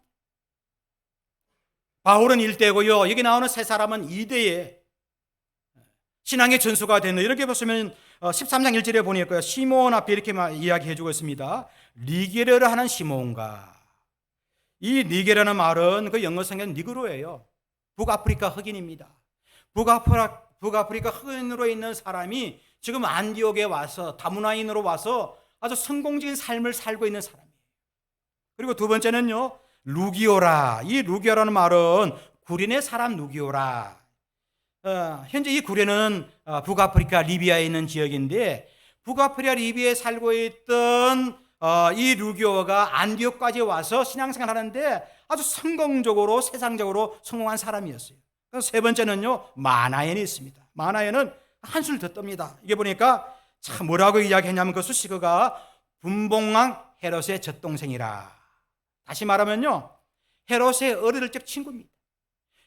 바울은 1대고요, 여기 나오는 세 사람은 2대에 신앙의 전수가 됐네. 이렇게 보시면 13장 1절에 보니까요, 시몬 앞에 이렇게 이야기해 주고 있습니다. 니게르를 하는 시몬과, 이 니게르라는 말은 그 영어 성경 니그로예요. 북아프리카 흑인입니다. 북아프리카 흑인으로 있는 사람이 지금 안디옥에 와서 다문화인으로 와서 아주 성공적인 삶을 살고 있는 사람이에요. 그리고 두 번째는요, 루기오라. 이 루기오라는 말은 구레네 사람 루기오라. 현재 이 구레는 북아프리카 리비아에 있는 지역인데, 북아프리카 리비아에 살고 있던 이 루기오가 안디옥까지 와서 신앙생활 하는데 아주 성공적으로 세상적으로 성공한 사람이었어요. 세 번째는요, 마나엔이 있습니다. 마나엔은 한술 더 떱니다. 이게 보니까 참 뭐라고 이야기했냐면, 그 수식어가 분봉왕 헤롯의 젖동생이라. 다시 말하면요, 헤롯의 어릴 적 친구입니다.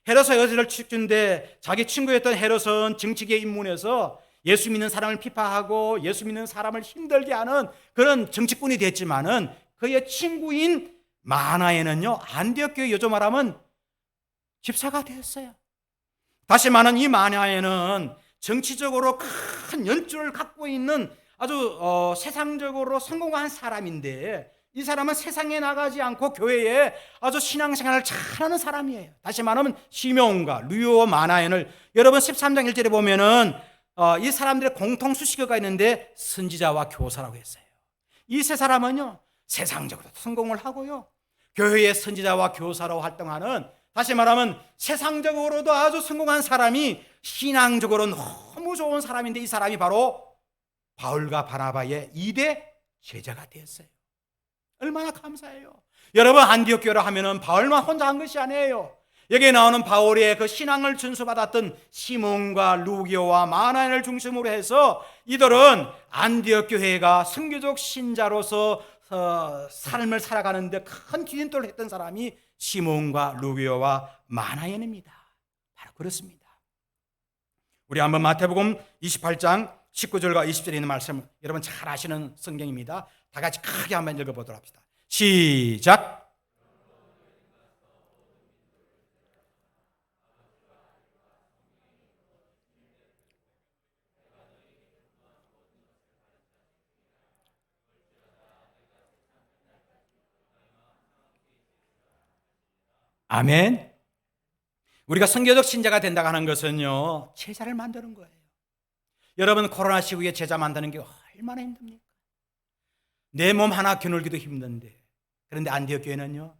헤롯의 어릴 적 친구인데, 자기 친구였던 헤롯은 정치계 입문해서 예수 믿는 사람을 피파하고 예수 믿는 사람을 힘들게 하는 그런 정치꾼이 됐지만은, 그의 친구인 마나에는요, 안디옥 교회 요즘 말하면 집사가 되었어요. 다시 말하면 이 마나에는 정치적으로 큰 연줄을 갖고 있는 아주 세상적으로 성공한 사람인데, 이 사람은 세상에 나가지 않고 교회에 아주 신앙생활을 잘하는 사람이에요. 다시 말하면 시몬과 루이오 마나엔을 여러분 13장 1절에 보면은 이 사람들의 공통 수식어가 있는데 선지자와 교사라고 했어요. 이 세 사람은요, 세상적으로 성공을 하고요, 교회의 선지자와 교사로 활동하는, 다시 말하면 세상적으로도 아주 성공한 사람이 신앙적으로 너무 좋은 사람인데, 이 사람이 바로 바울과 바나바의 2대 제자가 되었어요. 얼마나 감사해요. 여러분, 안디옥 교회를 하면은 바울만 혼자 한 것이 아니에요. 여기에 나오는 바울의 그 신앙을 전수받았던 시몬과 루기오와 마나엔을 중심으로 해서 이들은 안디옥 교회가 선교적 신자로서 삶을 살아가는데 큰 기인돌을 했던 사람이 시몬과 루기오와 마나엔입니다. 바로 그렇습니다. 우리 한번 마태복음 28장 19절과 20절에 있는 말씀 여러분 잘 아시는 성경입니다. 다 같이 크게 한번 읽어보도록 합시다. 시작. 아멘. 우리가 선교적 신자가 된다고 하는 것은요, 제자를 만드는 거예요. 여러분, 코로나 시국에 제자 만드는 게 얼마나 힘듭니까? 내 몸 하나 겨누기도 힘든데. 그런데 안디옥 교회는요,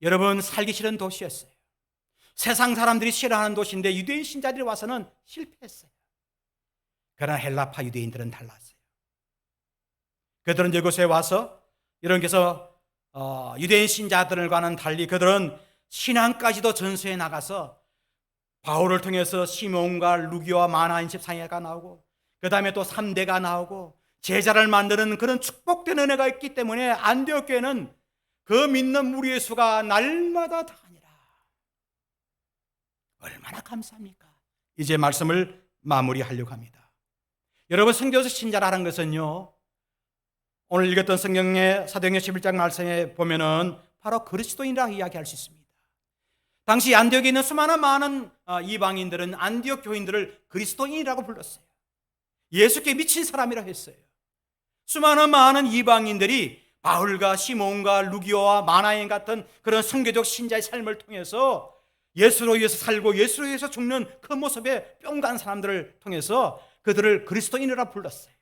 여러분 살기 싫은 도시였어요. 세상 사람들이 싫어하는 도시인데 유대인 신자들이 와서는 실패했어요. 그러나 헬라파 유대인들은 달랐어요. 그들은 이곳에 와서 이런께서 유대인 신자들과는 달리 그들은 신앙까지도 전수해 나가서 바울을 통해서 시몬과 루기와 마나인 집사회가 나오고 그 다음에 또 3대가 나오고 제자를 만드는 그런 축복된 은혜가 있기 때문에 안디옥 교회는 그 믿는 무리의 수가 날마다 다니라. 얼마나 감사합니까? 이제 말씀을 마무리하려고 합니다. 여러분, 선교적 신자라는 것은요, 오늘 읽었던 성경의 사도행전 11장 말씀에 보면은 바로 그리스도인이라고 이야기할 수 있습니다. 당시 안디옥에 있는 수많은 많은 이방인들은 안디옥 교인들을 그리스도인이라고 불렀어요. 예수께 미친 사람이라고 했어요. 수많은 많은 이방인들이 바울과 시몬과 루기오와 마나인 같은 그런 선교적 신자의 삶을 통해서 예수로 위해서 살고 예수로 위해서 죽는 그 모습에 뿅간 사람들을 통해서 그들을 그리스도인이라고 불렀어요.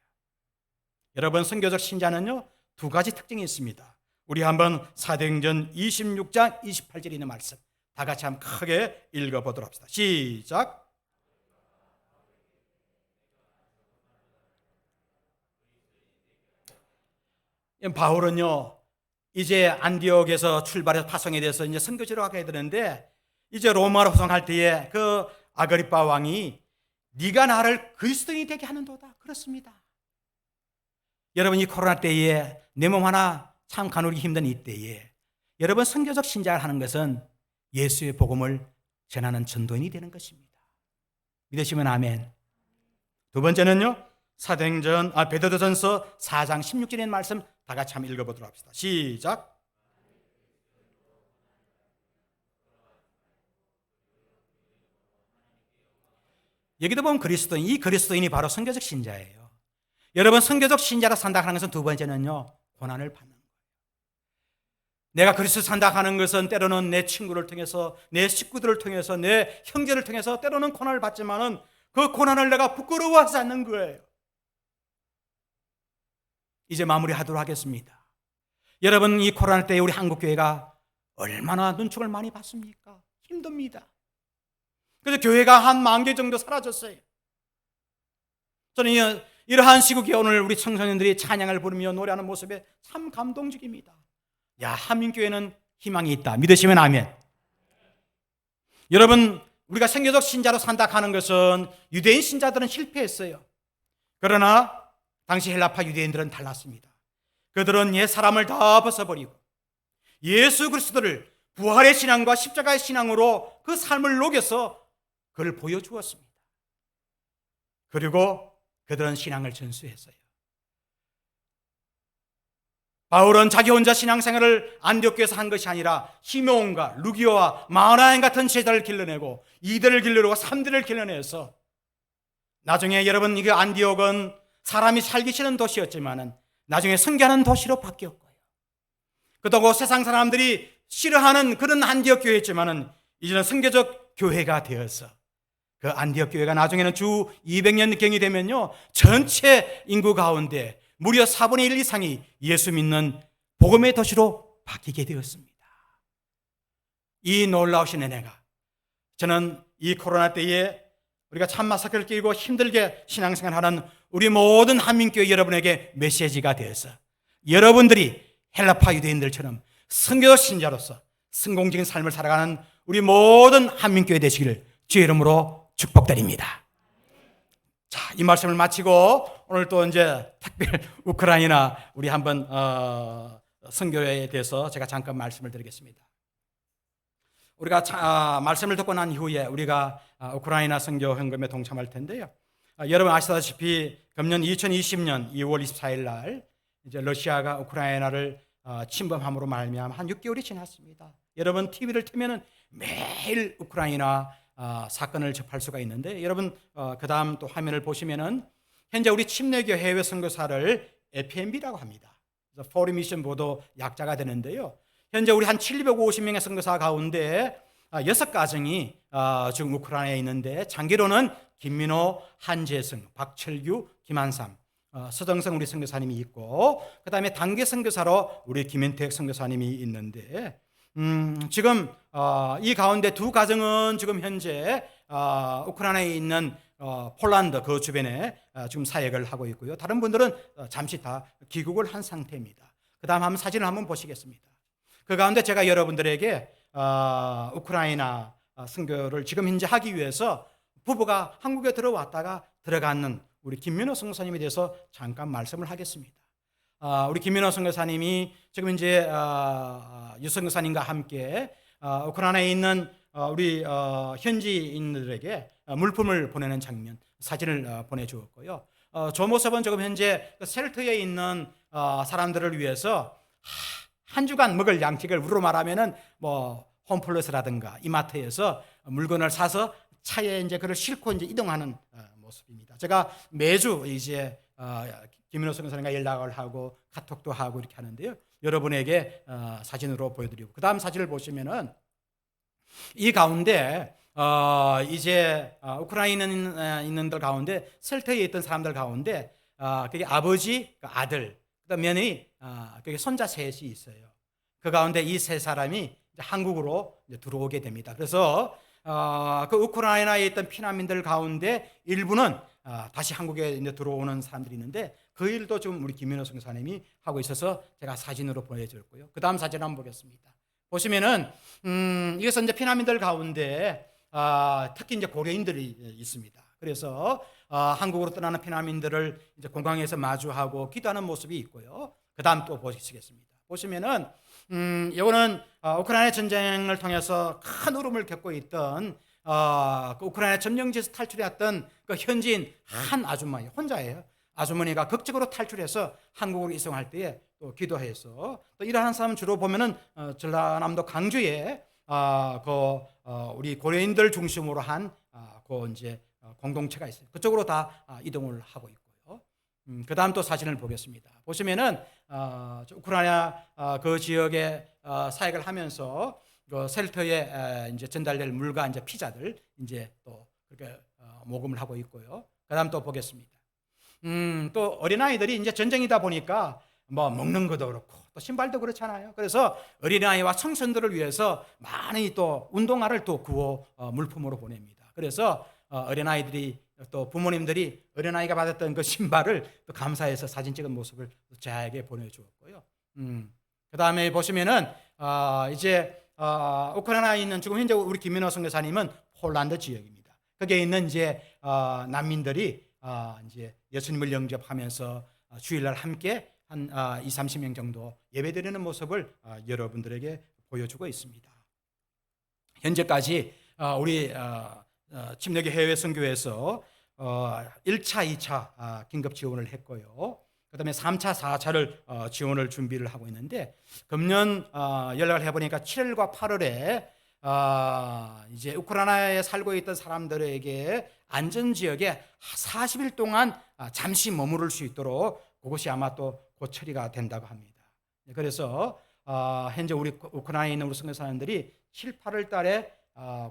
여러분, 선교적 신자는요, 두 가지 특징이 있습니다. 우리 한번 사도행전 26장 28절에 있는 말씀 다 같이 한번 크게 읽어보도록 합시다. 시작. 바울은요, 이제 안디옥에서 출발해서 파송에 대해서 이제 선교지로 가게 되는데 이제 로마로 호송할 때에 그 아그리파 왕이 네가 나를 그리스도인이 되게 하는도다. 그렇습니다. 여러분, 이 코로나 때에 내 몸 하나 참 가누기 힘든 이 때에 여러분, 선교적 신자를 하는 것은 예수의 복음을 전하는 전도인이 되는 것입니다. 믿으시면 아멘. 두 번째는요, 사도행전 베드로전서 4장 16절의 말씀 다 같이 한번 읽어보도록 합시다. 시작. 여기도 보면 그리스도인, 이 그리스도인이 바로 선교적 신자예요. 여러분, 선교적 신자로 산다 하는 것은 두 번째는요, 고난을 받는 거예요. 내가 그리스도 산다 하는 것은 때로는 내 친구를 통해서, 내 식구들을 통해서, 내 형제를 통해서 때로는 고난을 받지만은 그 고난을 내가 부끄러워하지 않는 거예요. 이제 마무리하도록 하겠습니다. 여러분, 이 코로나 때에 우리 한국교회가 얼마나 눈총을 많이 받습니까? 힘듭니다. 그래서 교회가 한 10,000개 정도 사라졌어요. 저는 이러한 시국에 오늘 우리 청소년들이 찬양을 부르며 노래하는 모습에 참 감동적입니다. 야, 한민교회는 희망이 있다. 믿으시면 아멘. 여러분, 우리가 선교적 신자로 산다 하는 것은 유대인 신자들은 실패했어요. 그러나 당시 헬라파 유대인들은 달랐습니다. 그들은 옛 사람을 다 벗어버리고 예수 그리스도를 부활의 신앙과 십자가의 신앙으로 그 삶을 녹여서 그걸 보여주었습니다. 그리고 그들은 신앙을 전수했어요. 바울은 자기 혼자 신앙생활을 안디옥교에서 한 것이 아니라 시므온과 루기오와 마나인 같은 제자를 길러내고 2대를 길러내고 3대를 길러내서 나중에 여러분, 이게 안디옥은 사람이 살기 싫은 도시였지만은 나중에 선교하는 도시로 바뀌었고요. 그렇다고 세상 사람들이 싫어하는 그런 안디옥 교회였지만은 이제는 선교적 교회가 되어서 그 안디옥 교회가 나중에는 주 200년경이 되면요, 전체 인구 가운데 무려 4분의 1 이상이 예수 믿는 복음의 도시로 바뀌게 되었습니다. 이 놀라우신 은혜가 저는 이 코로나 때에 우리가 참 마스크를 끼고 힘들게 신앙생활하는 우리 모든 한민교회 여러분에게 메시지가 되어서 여러분들이 헬라파 유대인들처럼 선교적 신자로서 성공적인 삶을 살아가는 우리 모든 한민교회 되시기를 주의 이름으로 축복드립니다. 자, 이 말씀을 마치고 오늘 또 이제 특별 우크라이나 우리 한번 선교회에 대해서 제가 잠깐 말씀을 드리겠습니다. 우리가 말씀을 듣고 난 이후에 우리가 우크라이나 선교 헌금에 동참할 텐데요. 여러분 아시다시피 금년 2020년 2월 24일 날 이제 러시아가 우크라이나를 침범함으로 말미암아 한 6개월이 지났습니다. 여러분 TV를 틀면은 매일 우크라이나 사건을 접할 수가 있는데 여러분 그다음 또 화면을 보시면은 현재 우리 침례교 해외 선교사를 FMB라고 합니다. 그래서 Foreign Mission 보도 약자가 되는데요. 현재 우리 한 750명의 선교사 가운데 6가정이 지금 우크라이나에 있는데 장기로는 김민호, 한재승, 박철규, 김한삼, 서정성 우리 선교사님이 있고 그다음에 단계 선교사로 우리 김인택 선교사님이 있는데 지금 이 가운데 두 가정은 지금 현재 우크라이나에 있는 폴란드 그 주변에 지금 사역을 하고 있고요. 다른 분들은 잠시 다 귀국을 한 상태입니다. 그다음 한번 사진을 한번 보시겠습니다. 그 가운데 제가 여러분들에게 우크라이나 선교를 지금 현재 하기 위해서 부부가 한국에 들어왔다가 들어가는 우리 김민호 선교사님에 대해서 잠깐 말씀을 하겠습니다. 우리 김민호 선교사님이 지금 이제 유 선교사님과 함께 우크라이나에 있는 우리 현지인들에게 물품을 보내는 장면 사진을 보내주었고요. 저 모습은 지금 현재 셀터에 있는 사람들을 위해서 한 주간 먹을 양식을 우리로 말하면은 뭐 홈플러스라든가 이마트에서 물건을 사서 차에 이제 그걸 싣고 이제 이동하는 모습입니다. 제가 매주 이제 김민호 선교사님과 연락을 하고 카톡도 하고 이렇게 하는데요. 여러분에게 사진으로 보여드리고 그 다음 사진을 보시면은 이 가운데 이제 우크라이나에 있는들 가운데 셀터에 있던 사람들 가운데 그게 아버지, 아들, 그다음 며느리, 그게 손자 셋이 있어요. 그 가운데 이 세 사람이 한국으로 들어오게 됩니다. 그래서 그 우크라이나에 있던 피난민들 가운데 일부는 다시 한국에 이제 들어오는 사람들이 있는데 그 일도 지금 우리 김민호 선교사님이 하고 있어서 제가 사진으로 보여드렸고요. 그 다음 사진 한번 보겠습니다. 보시면은 이것은 이제 피난민들 가운데 특히 이제 고려인들이 있습니다. 그래서 한국으로 떠나는 피난민들을 이제 공항에서 마주하고 기도하는 모습이 있고요. 그 다음 또 보시겠습니다. 보시면은 이거는 우크라이나 전쟁을 통해서 큰 울음을 겪고 있던 그 우크라이나 점령지에서 탈출했던 그 현지인 한 아주머니 혼자예요. 아주머니가 극적으로 탈출해서 한국으로 이송할 때에 또 기도해서 또 일하는 사람 주로 보면은 전라남도 강주에 우리 고려인들 중심으로 한 그 이제 공동체가 있어요. 그쪽으로 다 이동을 하고 있고요. 그 다음 또 사진을 보겠습니다. 보시면은 우크라이나 그 지역에 사역을 하면서 그 셀터에 이제 전달될 물과 이제 피자들 이제 또 그렇게 모금을 하고 있고요. 그다음 또 보겠습니다. 또 어린아이들이 이제 전쟁이다 보니까 뭐 먹는 것도 그렇고 또 신발도 그렇잖아요. 그래서 어린아이와 청소년들을 위해서 많이 또 운동화를 또 구워 물품으로 보냅니다. 그래서 어린아이들이 또 부모님들이 어린아이가 받았던 그 신발을 또 감사해서 사진 찍은 모습을 저에게 보내주었고요. 그 다음에 보시면은 이제 우크라이나에 있는 지금 현재 우리 김민호 선교사님은 폴란드 지역입니다. 거기에 있는 이제 난민들이 이제 예수님을 영접하면서 주일날 함께 한 20-30명 정도 예배드리는 모습을 여러분들에게 보여주고 있습니다. 현재까지 우리 침례교 해외 선교에서 1차, 2차 긴급 지원을 했고요. 그다음에 3차, 4차를 지원을 준비를 하고 있는데 금년 연락을 해보니까 7월과 8월에 이제 우크라이나에 살고 있던 사람들에게 안전 지역에 40일 동안 잠시 머무를 수 있도록 그것이 아마 또 곧 처리가 된다고 합니다. 그래서 현재 우리 우크라이나에 있는 우리 선교사님들이 7, 8월 달에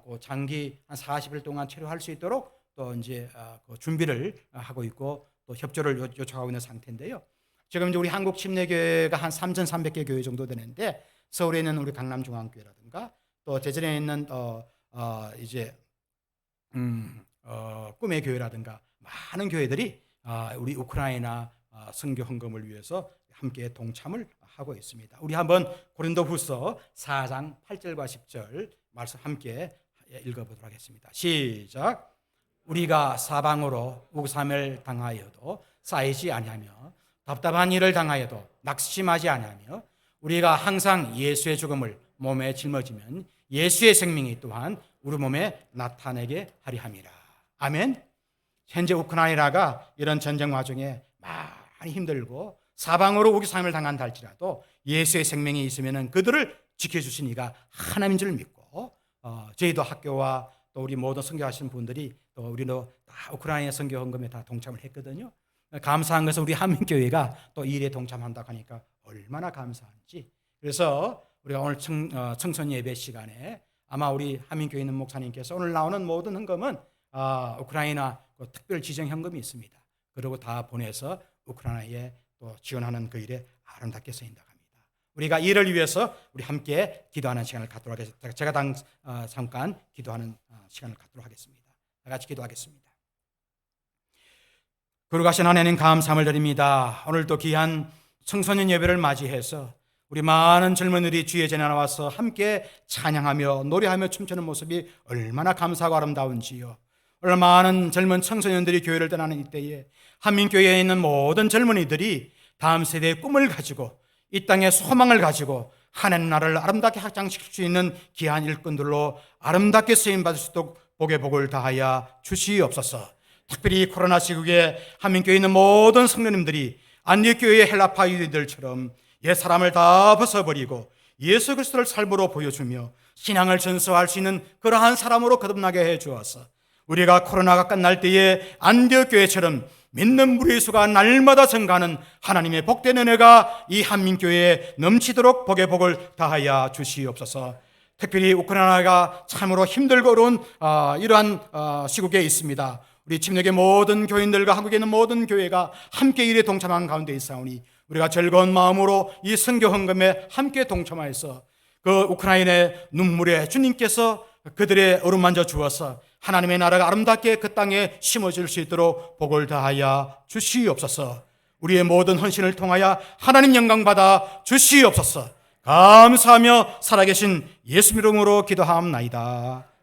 그 장기 한 40일 동안 체류할 수 있도록 또 이제 그 준비를 하고 있고 또 협조를 요청하고 있는 상태인데요. 지금 이제 우리 한국 침례교회가 한 3,300개 교회 정도 되는데 서울에 있는 우리 강남중앙교회라든가 또 대전에 있는 이제 꿈의 교회라든가 많은 교회들이 우리 우크라이나 선교 헌금을 위해서 함께 동참을 하고 있습니다. 우리 한번 고린도후서 4장 8절과 10절 말씀 함께 읽어보도록 하겠습니다. 시작. 우리가 사방으로 우삼을 당하여도 쌓이지 아니하며 답답한 일을 당하여도 낙심하지 아니하며 우리가 항상 예수의 죽음을 몸에 짊어지면 예수의 생명이 또한 우리 몸에 나타내게 하리 함이라. 아멘. 현재 우크라이나가 이런 전쟁 와중에 많이 힘들고 사방으로 우기상을 당한다 할지라도 예수의 생명이 있으면 그들을 지켜주신 이가 하나님인 줄 믿고 저희도 학교와 또 우리 모든 선교하시는 분들이 또 우리도 다 우크라이나 선교 헌금에 다 동참을 했거든요. 감사한 것은 우리 한민교회가 또 이 일에 동참한다고 하니까 얼마나 감사한지. 그래서 우리가 오늘 청선 예배 시간에 아마 우리 한민교회 있는 목사님께서 오늘 나오는 모든 헌금은 우크라이나 특별 지정 현금이 있습니다. 그리고 다 보내서 우크라이나에 또 지원하는 그 일에 아름답게 쓰인다고 합니다. 우리가 이를 위해서 우리 함께 기도하는 시간을 갖도록 하겠습니다. 제가 잠깐 기도하는 시간을 갖도록 하겠습니다. 다 같이 기도하겠습니다. 거룩하신 하나님 감사함을 드립니다. 오늘도 귀한 청소년 예배를 맞이해서 우리 많은 젊은이들이 주의 전에 나와서 함께 찬양하며 노래하며 춤추는 모습이 얼마나 감사하고 아름다운지요. 오늘 많은 젊은 청소년들이 교회를 떠나는 이때에 한민교회에 있는 모든 젊은이들이 다음 세대의 꿈을 가지고 이 땅의 소망을 가지고 하나님 나라를 아름답게 확장시킬 수 있는 귀한 일꾼들로 아름답게 쓰임받을 수 있도록 복의 복을 다하여 주시옵소서. 특별히 코로나 시국에 한민교회에 있는 모든 성도님들이 안디옥교회의 헬라파 유대들처럼 옛사람을 다 벗어버리고 예수 그리스도를 삶으로 보여주며 신앙을 전수할 수 있는 그러한 사람으로 거듭나게 해주어서 우리가 코로나가 끝날 때에 안디옥교회처럼 믿는 무리의 수가 날마다 증가하는 하나님의 복된 은혜가 이 한민교회에 넘치도록 복의 복을 다하여 주시옵소서. 특별히 우크라이나가 참으로 힘들고 어려운 이러한 시국에 있습니다. 우리 침략의 모든 교인들과 한국에 있는 모든 교회가 함께 일에 동참한 가운데 있사오니 우리가 즐거운 마음으로 이 선교 헌금에 함께 동참하여서 그 우크라이나의 눈물에 주님께서 그들의 어루만져 주어서 하나님의 나라가 아름답게 그 땅에 심어질 수 있도록 복을 다하여 주시옵소서. 우리의 모든 헌신을 통하여 하나님 영광 받아 주시옵소서. 감사하며 살아계신 예수 이름으로 기도하옵나이다.